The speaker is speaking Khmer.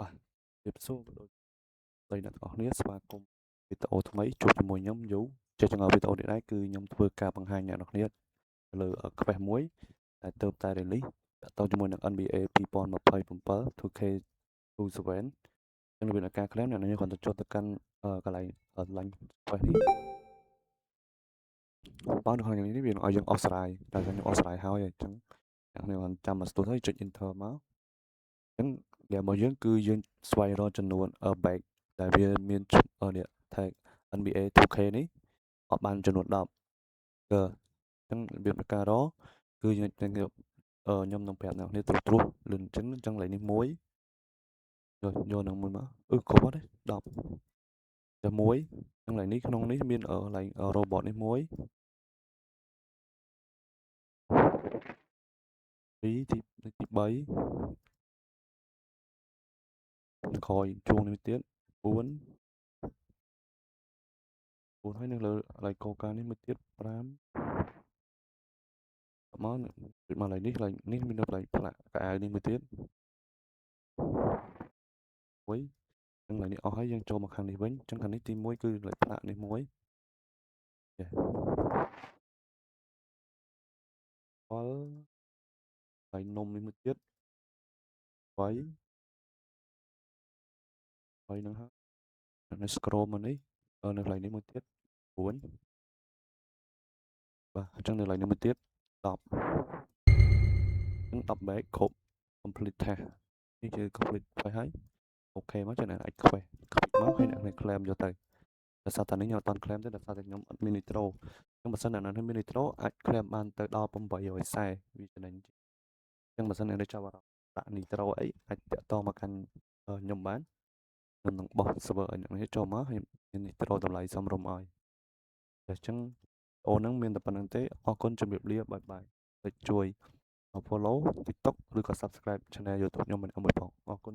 បាទជម្រាបសួរបងប្អូនអ្នកទាំងអស់គ្នាស្វាគមន៍វីដេអូថ្មីជួបជាមួយខ្ញុំយូជាចង្អុលវីដេអូនេះដែរគឺខ្ញុំធ្វើការបង្ហាញអ្នកទាំងអស់គ្នាលើ Quest មួយដែលទើបតែ release តាក់ទងជាមួយនឹង NBA 2027 2K27 ចឹងរបៀបនៃការ claim អ្នកនាងគ្រាន់តែចុចទៅកាន់កន្លែង Quest នេះបើនៅខាងនេះវានឹងឲ្យយើងអស់ស្រ័យតែខ្ញុំអស់ស្រ័យហើយអញ្ចឹងអ្នកនាងគាត់ចាំមកស្ទុះទៅចុច enter មកអញ្ចឹងដែលរបស់យើងគឺយើងស្វែងរកចំនួនback ដែលវាមាននេះ tag NBA 2K នេះអត់បានចំនួន10អញ្ចឹងរបៀបនៃការរកគឺយើងខ្ញុំនឹងប្រាប់អ្នកនរត្រួសលឿនអញ្ចឹងលេខនេះ1យកនឹងមួយមកគ្រប់អត់ទេ10តែ1អញ្ចឹងលេខនេះក្នុងនេះមានកន្លែង robot នេះ1 2ទី3ក្រោយជួងនេះទៀត4ហើយនៅលើកន្លែងកូកានេះមួយទៀត5មកលេខនេះមាននៅកន្លែងផ្លាកកៅអៅនេះមួយទៀត1អញ្ចឹងលេខនេះអស់ហើយយើងចូលមកខាងនេះវិញអញ្ចឹងខាងនេះទី1គឺលេខផ្លាកនេះ1ចេះ12កន្លែងនំនេះមួយទៀត8ហ្នឹងហើយនៅ scroll មកនេះនៅកន្លែងនេះមួយទៀត9បាទអញ្ចឹងនៅកន្លែងនេះមួយទៀត10អញ្ចឹង10 back គ្រប់ complete task នេះគឺ complete ហើយអូខេមកចឹងអ្នកអាច quest មកហើយអ្នក claim យកទៅដោយសារតែនេះខ្ញុំអត់តន់ claim ទេដោយសារតែខ្ញុំអត់មាន nitro អញ្ចឹងបើសិនអ្នកណាមាន nitro អាច claim បានទៅដល់840វាចំណេញអញ្ចឹងបើសិនអ្នកចាប់អារម្មណ៍ដាក់ nitro អីអាចតាក់ទងមកកាន់ខ្ញុំបានខ្ញុំនឹងបោះ server ឲ្យអ្នកនេះចូលមកហើយមាន nitro តម្លៃសមរម្យឲ្យអញ្ចឹងអូនហ្នឹងមានតែប៉ុណ្្នឹងទេអរគុណជម្រាបលាបាយបាយជួយ follow TikTok ឬក៏ subscribe channel YouTube ខ្ញុំម្នាក់មួយផងអរគុណ